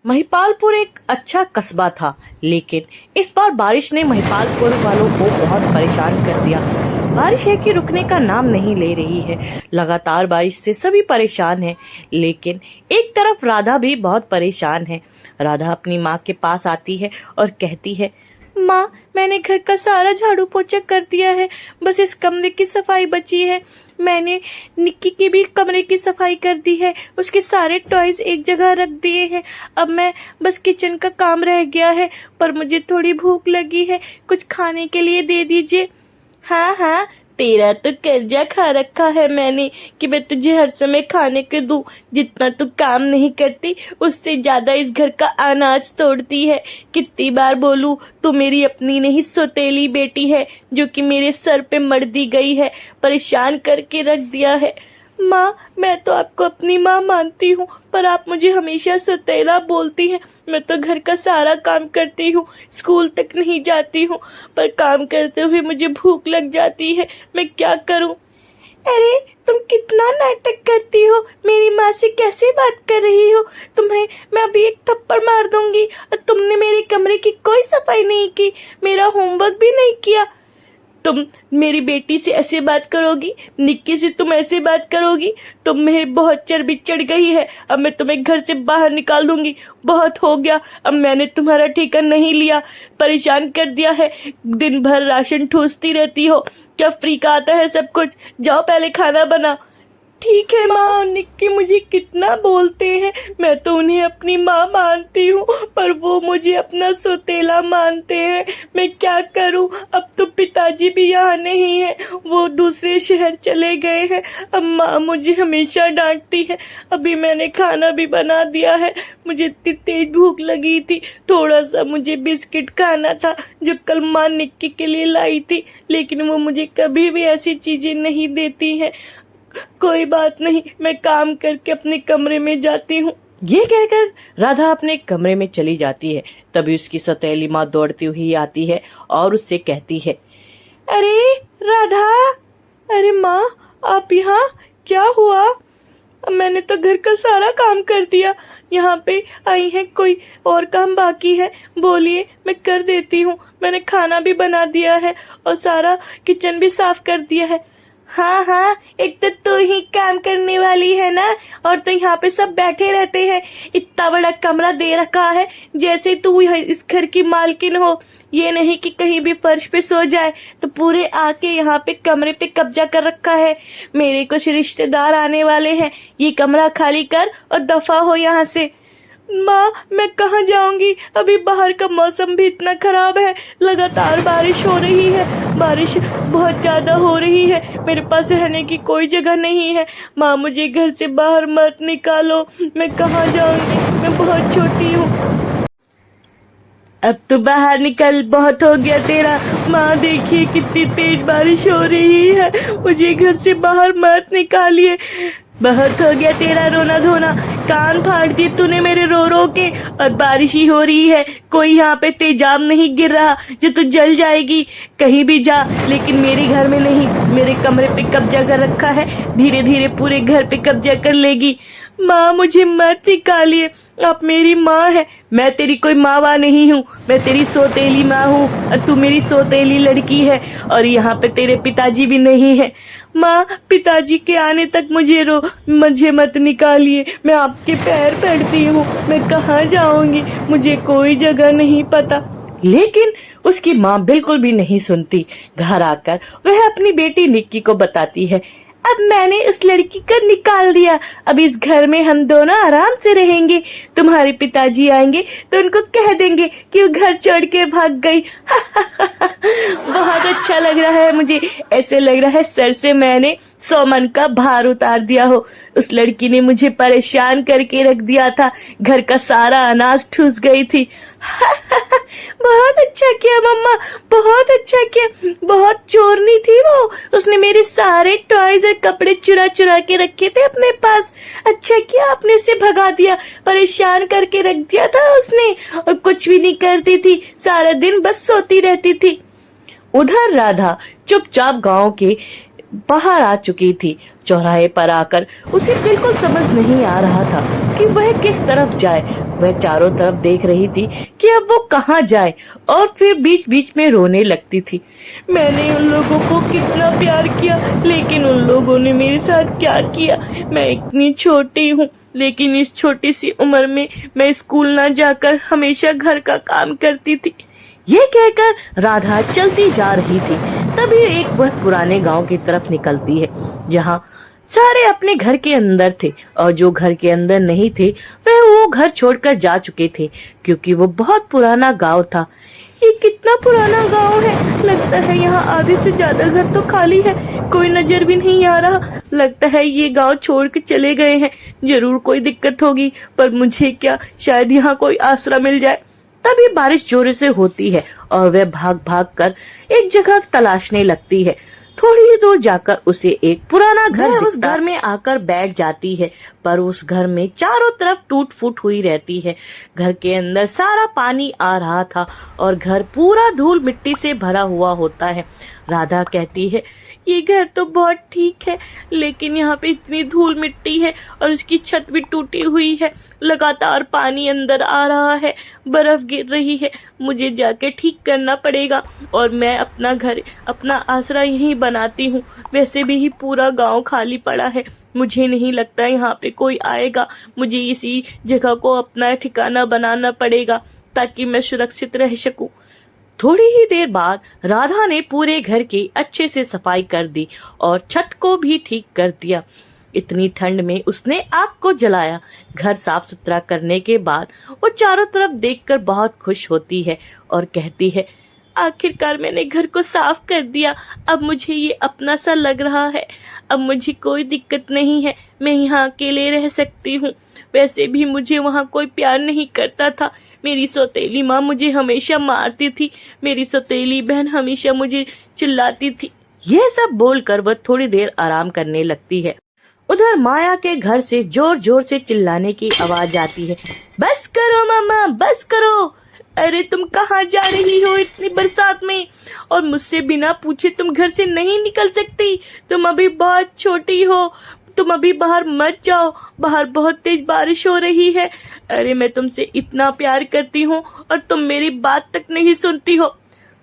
महिपालपुर एक अच्छा कस्बा था, लेकिन इस बार बारिश ने महिपालपुर वालों को बहुत परेशान कर दिया। बारिश है कि रुकने का नाम नहीं ले रही है। लगातार बारिश से सभी परेशान हैं, लेकिन एक तरफ राधा भी बहुत परेशान है। राधा अपनी माँ के पास आती है और कहती है, माँ, मैंने घर का सारा झाड़ू पोछा कर दिया है, बस इस कमरे की सफाई बची है। मैंने निक्की की भी कमरे की सफाई कर दी है, उसके सारे टॉयज एक जगह रख दिए हैं। अब मैं बस किचन का काम रह गया है, पर मुझे थोड़ी भूख लगी है, कुछ खाने के लिए दे दीजिए। हाँ हाँ, तेरा तो कर्जा खा रखा है मैंने कि मैं तुझे हर समय खाने के दूं। जितना तू काम नहीं करती उससे ज्यादा इस घर का अनाज तोड़ती है। कितनी बार बोलूं, तू मेरी अपनी नहीं सौतेली बेटी है जो कि मेरे सर पे मर दी गई है, परेशान करके रख दिया है। माँ, मैं तो आपको अपनी माँ मानती हूँ, पर आप मुझे हमेशा सौतेला बोलती हैं। मैं तो घर का सारा काम करती हूँ, स्कूल तक नहीं जाती हूँ, पर काम करते हुए मुझे भूख लग जाती है। मैं क्या करूँ? अरे, तुम कितना नाटक करती हो, मेरी माँ से कैसे बात कर रही हो? तुम्हें मैं अभी एक थप्पड़ मार दूंगी। और तुमने मेरे कमरे की कोई सफाई नहीं की, मेरा होमवर्क भी नहीं किया। तुम मेरी बेटी से ऐसे बात करोगी? निक्की से तुम ऐसे बात करोगी? तुम मेरे बहुत चर्बी चढ़ गई है, अब मैं तुम्हें घर से बाहर निकाल दूंगी। बहुत हो गया, अब मैंने तुम्हारा ठेका नहीं लिया, परेशान कर दिया है। दिन भर राशन ठूसती रहती हो, क्या फ्री का आता है सब कुछ? जाओ पहले खाना बना। ठीक है माँ, निक्की मुझे कितना बोलते हैं, मैं तो उन्हें अपनी माँ मानती हूँ, पर वो मुझे अपना सौतेला मानते हैं। मैं क्या करूँ? अब तो पिताजी भी यहाँ नहीं है, वो दूसरे शहर चले गए हैं। अब माँ मुझे हमेशा डांटती है। अभी मैंने खाना भी बना दिया है, मुझे इतनी तेज भूख लगी थी, थोड़ा सा मुझे बिस्किट खाना था जो कल माँ निक्की के लिए लाई थी, लेकिन वो मुझे कभी भी ऐसी चीजें नहीं देती हैं। कोई बात नहीं, मैं काम करके अपने कमरे में जाती हूँ। ये कहकर राधा अपने कमरे में चली जाती है। तभी उसकी सौतेली माँ दौड़ती हुई आती है और उससे कहती है, अरे राधा, अरे माँ, आप यहाँ? क्या हुआ? मैंने तो घर का सारा काम कर दिया, यहाँ पे आई है, कोई और काम बाकी है? बोलिए, मैं कर देती हूँ। मैंने खाना भी बना दिया है और सारा किचन भी साफ कर दिया है। हाँ हाँ, एक तो तू ही काम करने वाली है ना, और तो यहाँ पे सब बैठे रहते हैं। इतना बड़ा कमरा दे रखा है जैसे तू इस घर की मालकिन हो। ये नहीं कि कहीं भी फर्श पे सो जाए, तो पूरे आके यहाँ पे कमरे पे कब्जा कर रखा है। मेरे कुछ रिश्तेदार आने वाले हैं, ये कमरा खाली कर और दफा हो यहाँ से। माँ, मैं कहाँ जाऊंगी? अभी बाहर का मौसम भी इतना खराब है, लगातार बारिश हो रही है, बारिश बहुत ज्यादा हो रही है, मेरे पास रहने की कोई जगह नहीं है। माँ, मुझे घर से बाहर मत निकालो, मैं कहाँ जाऊंगी? मैं बहुत छोटी हूँ। अब तो बाहर निकल, बहुत हो गया तेरा। माँ, देखिए कितनी तेज बारिश हो रही है, मुझे घर से बाहर मत निकालिए। बहुत हो गया तेरा रोना धोना, कान फाड़ दिए तूने मेरे रो रो के। और बारिश ही हो रही है, कोई यहाँ पे तेजाब नहीं गिर रहा जो तू जल जाएगी। कहीं भी जा, लेकिन मेरे घर में नहीं। मेरे कमरे पे कब्जा कर रखा है, धीरे धीरे पूरे घर पे कब्जा कर लेगी। माँ, मुझे मत निकालिए, आप मेरी माँ है, मैं तेरी कोई मावा नहीं हूँ। मैं तेरी सौतेली माँ हूँ और तू मेरी सौतेली लड़की है, और यहाँ पे तेरे पिताजी भी नहीं है। माँ, पिताजी के आने तक मुझे मत निकालिए, मैं आपके पैर पड़ती हूँ। मैं कहाँ जाऊंगी? मुझे कोई जगह नहीं पता। लेकिन उसकी माँ बिल्कुल भी नहीं सुनती। घर आकर वह अपनी बेटी निक्की को बताती है, अब मैंने उस लड़की को निकाल दिया, अब इस घर में हम दोनों आराम से रहेंगे। तुम्हारे पिताजी आएंगे तो उनको कह देंगे कि वो घर छोड़ के भाग गई। बहुत अच्छा लग रहा है मुझे, ऐसे लग रहा है सर से मैंने 100 मन का भार उतार दिया हो। उस लड़की ने मुझे परेशान करके रख दिया था, घर का सारा अनाज ठूस गई थी। बहुत अच्छा किया मम्मा, बहुत अच्छा किया। बहुत चोरनी थी वो, उसने मेरे सारे टॉयज और कपड़े चुरा चुरा के रखे थे अपने पास। अच्छा किया आपने उसे भगा दिया, परेशान करके रख दिया था उसने, और कुछ भी नहीं करती थी, सारा दिन बस सोती रहती थी। उधर राधा चुपचाप गांव के बाहर आ चुकी थी। चौराहे पर आकर उसे बिल्कुल समझ नहीं आ रहा था कि वह किस तरफ जाए। वह चारों तरफ देख रही थी कि अब वो कहाँ जाए, और फिर बीच बीच में रोने लगती थी। मैंने उन लोगों को कितना प्यार किया, लेकिन उन लोगों ने मेरे साथ क्या किया। मैं इतनी छोटी हूँ, लेकिन इस छोटी सी उम्र में मैं स्कूल ना जाकर हमेशा घर का काम करती थी। ये कहकर राधा चलती जा रही थी। तभी एक वह पुराने गांव की तरफ निकलती है, जहां सारे अपने घर के अंदर थे, और जो घर के अंदर नहीं थे वह वो घर छोड़कर जा चुके थे, क्योंकि वो बहुत पुराना गांव था। ये कितना पुराना गांव है, लगता है यहाँ आधे से ज्यादा घर तो खाली है, कोई नजर भी नहीं आ रहा। लगता है ये गांव छोड़ के चले गए हैं। जरूर कोई दिक्कत होगी, पर मुझे क्या, शायद यहाँ कोई आसरा मिल जाए। तभी बारिश जोर से होती है और वह भाग भाग कर एक जगह तलाशने लगती है। थोड़ी ही दूर जाकर उसे एक पुराना घर उस घर में आकर बैठ जाती है, पर उस घर में चारों तरफ टूट फूट हुई रहती है। घर के अंदर सारा पानी आ रहा था और घर पूरा धूल मिट्टी से भरा हुआ होता है। राधा कहती है, ये घर तो बहुत ठीक है, लेकिन यहाँ पे इतनी धूल मिट्टी है और उसकी छत भी टूटी हुई है। लगातार पानी अंदर आ रहा है, बर्फ गिर रही है। मुझे जाके ठीक करना पड़ेगा और मैं अपना घर, अपना आसरा यहीं बनाती हूँ। वैसे भी ही पूरा गांव खाली पड़ा है, मुझे नहीं लगता यहाँ पे कोई आएगा। मुझे इसी जगह को अपना ठिकाना बनाना पड़ेगा ताकि मैं सुरक्षित रह सकूं। थोड़ी ही देर बाद राधा ने पूरे घर की अच्छे से सफाई कर दी और छत को भी ठीक कर दिया। इतनी ठंड में उसने आग को जलाया। घर साफ सुथरा करने के बाद वो चारों तरफ देखकर बहुत खुश होती है और कहती है, आखिरकार मैंने घर को साफ कर दिया। अब मुझे ये अपना सा लग रहा है। अब मुझे कोई दिक्कत नहीं है, मैं यहाँ अकेले रह सकती हूँ। वैसे भी मुझे वहाँ कोई प्यार नहीं करता था। मेरी सौतेली माँ मुझे हमेशा मारती थी, मेरी सौतेली बहन हमेशा मुझे चिल्लाती थी। यह सब बोलकर वह थोड़ी देर आराम करने लगती है। उधर माया के घर से जोर जोर से चिल्लाने की आवाज आती है, बस करो मामा, बस करो। अरे तुम कहाँ जा रही हो इतनी बरसात में, और मुझसे बिना पूछे तुम घर से नहीं निकल सकती। तुम अभी बहुत छोटी हो, तुम अभी बाहर मत जाओ, बाहर बहुत तेज बारिश हो रही है। अरे मैं तुमसे इतना प्यार करती हूँ और तुम मेरी बात तक नहीं सुनती हो।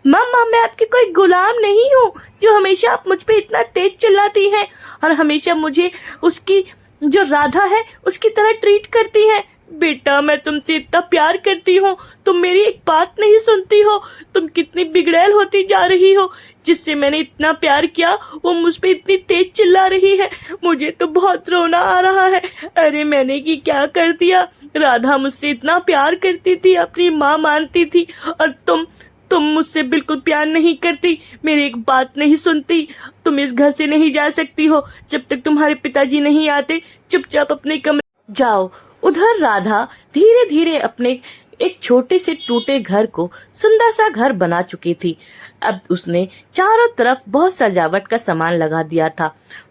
मम्मा, मैं आपकी कोई गुलाम नहीं हूँ जो हमेशा आप मुझ पे इतना तेज चिल्लाती हैं और हमेशा मुझे उसकी, जो राधा है, उसकी तरह ट्रीट करती हैं। बेटा, मैं तुमसे इतना प्यार करती हूँ, तुम मेरी एक बात नहीं सुनती हो। तुम कितनी बिगड़ैल होती जा रही हो। जिससे मैंने इतना प्यार किया वो मुझ पे इतनी तेज चिल्ला रही है। मुझे तो बहुत रोना आ रहा है। अरे मैंने की क्या कर दिया। राधा मुझसे इतना प्यार करती थी, अपनी माँ मानती थी, और तुम मुझसे बिल्कुल प्यार नहीं करती, मेरी एक बात नहीं सुनती। तुम इस घर से नहीं जा सकती हो जब तक तुम्हारे पिताजी नहीं आते। चुपचाप अपने कमरे जाओ। उधर राधा धीरे धीरे अपने एक छोटे से टूटे घर को सुंदर सा घर बना चुकी थी। अब उसने चारों तरफ बहुत सजावट का सामान लगा दिया था।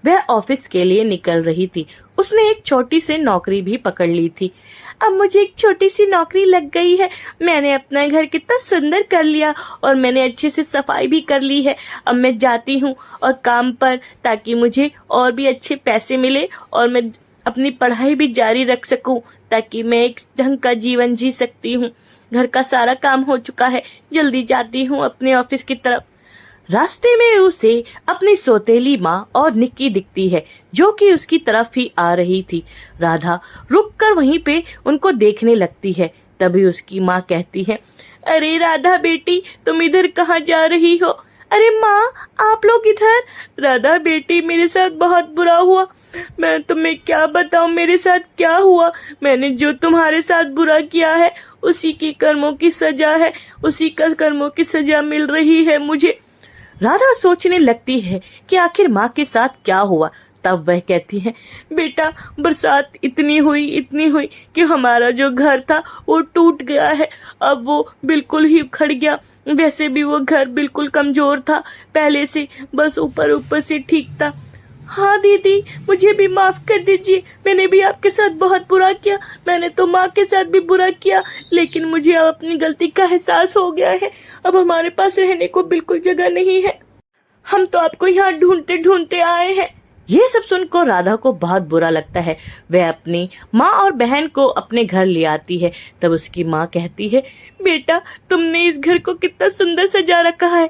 वह ऑफिस के लिए निकल रही थी। उसने एक छोटी सी नौकरी भी पकड़ ली थी। अब मुझे एक छोटी सी नौकरी लग गई है। मैंने अपना घर कितना सुंदर कर लिया और मैंने अच्छे से सफाई भी कर ली है। अब मैं जाती हूँ और काम पर, ताकि मुझे और भी अच्छे पैसे मिले और मैं अपनी पढ़ाई भी जारी रख सकूं, ताकि मैं एक ढंग का जीवन जी सकती हूँ। घर का सारा काम हो चुका है, जल्दी जाती हूँ अपने ऑफिस की तरफ। रास्ते में उसे अपनी सौतेली माँ और निक्की दिखती है, जो कि उसकी तरफ ही आ रही थी। राधा रुककर वहीं पे उनको देखने लगती है। तभी उसकी माँ कहती है, अरे राधा बेटी, तुम इधर कहाँ जा रही हो। अरे माँ, आप लोग इधर। राधा बेटी, मेरे साथ बहुत बुरा हुआ। मैं तुम्हें क्या बताऊं मेरे साथ क्या हुआ। मैंने जो तुम्हारे साथ बुरा किया है उसी की कर्मों की सजा है, उसी का कर्मों की सजा मिल रही है मुझे। राधा सोचने लगती है कि आखिर माँ के साथ क्या हुआ। तब वह कहती है, बेटा, बरसात इतनी हुई कि हमारा जो घर था वो टूट गया है। अब वो बिल्कुल ही उखड़ गया। वैसे भी वो घर बिल्कुल कमजोर था पहले से, बस ऊपर ऊपर से ठीक था। हाँ दीदी, मुझे भी माफ कर दीजिए, मैंने भी आपके साथ बहुत बुरा किया। मैंने तो माँ के साथ भी बुरा किया, लेकिन मुझे अब अपनी गलती का एहसास हो गया है। अब हमारे पास रहने को बिल्कुल जगह नहीं है। हम तो आपको यहाँ ढूंढते ढूंढते आए हैं। ये सब सुनकर राधा को बहुत बुरा लगता है। वह अपनी माँ और बहन को अपने घर ले आती है। तब उसकी माँ कहती है, बेटा तुमने इस घर को कितना सुंदर सजा रखा है।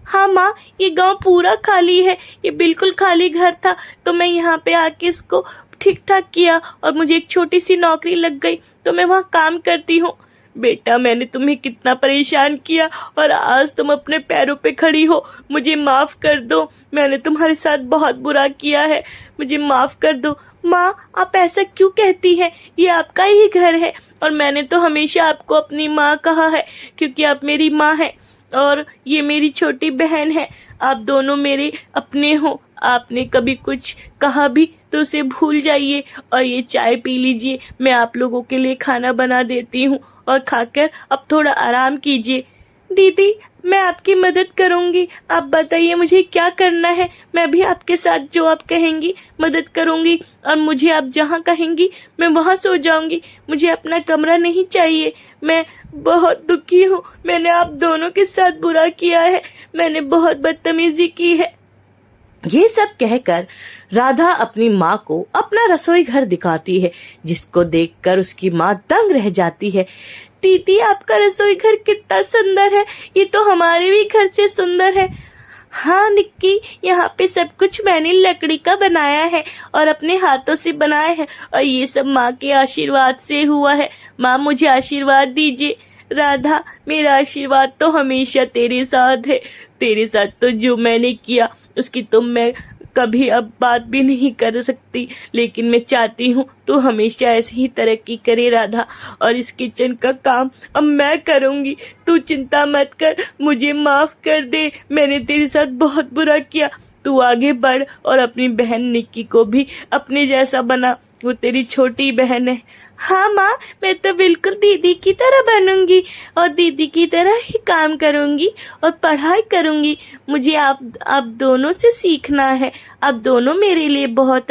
हाँ माँ, ये गांव पूरा खाली है, ये बिल्कुल खाली घर था, तो मैं यहाँ पे आके इसको ठीक ठाक किया और मुझे एक छोटी सी नौकरी लग गई, तो मैं वहाँ काम करती हूँ। बेटा मैंने तुम्हें कितना परेशान किया और आज तुम अपने पैरों पे खड़ी हो। मुझे माफ कर दो, मैंने तुम्हारे साथ बहुत बुरा किया है, मुझे माफ कर दो। माँ आप ऐसा क्यों कहती हैं, ये आपका ही घर है और मैंने तो हमेशा आपको अपनी माँ कहा है, क्योंकि आप मेरी माँ हैं और ये मेरी छोटी बहन है। आप दोनों मेरे अपने हो। आपने कभी कुछ कहा भी तो उसे भूल जाइए और ये चाय पी लीजिए, मैं आप लोगों के लिए खाना बना देती हूँ और खाकर अब थोड़ा आराम कीजिए। दीदी मैं आपकी मदद करूँगी, आप बताइए मुझे क्या करना है, मैं भी आपके साथ जो आप कहेंगी मदद करूँगी और मुझे आप जहाँ कहेंगी मैं वहाँ सो जाऊँगी। मुझे अपना कमरा नहीं चाहिए, मैं बहुत दुखी हूँ, मैंने आप दोनों के साथ बुरा किया है, मैंने बहुत बदतमीजी की है। ये सब कहकर राधा अपनी माँ को अपना रसोई घर दिखाती है, जिसको देखकर उसकी माँ दंग रह जाती है। दीदी आपका रसोई घर कितना सुंदर है, ये तो हमारे भी घर से सुंदर है। हाँ निक्की, यहाँ पे सब कुछ मैंने लकड़ी का बनाया है और अपने हाथों से बनाया है और ये सब माँ के आशीर्वाद से हुआ है। माँ मुझे आशीर्वाद दीजिए। राधा मेरा आशीर्वाद तो हमेशा तेरे साथ है, तेरे साथ तो जो मैंने किया उसकी तो मैं कभी अब बात भी नहीं कर सकती, लेकिन मैं चाहती हूँ तू हमेशा ऐसे ही तरक्की करे राधा, और इस किचन का काम अब मैं करूँगी, तू चिंता मत कर, मुझे माफ़ कर दे, मैंने तेरे साथ बहुत बुरा किया। तू आगे बढ़ और अपनी बहन निक्की को भी अपने जैसा बना, वो तेरी छोटी बहन है। हाँ माँ, मैं तो बिल्कुल दीदी की तरह बनूंगी और दीदी की तरह ही काम करूंगी और पढ़ाई करूंगी। मुझे आप दोनों से सीखना है, आप दोनों मेरे लिए बहुत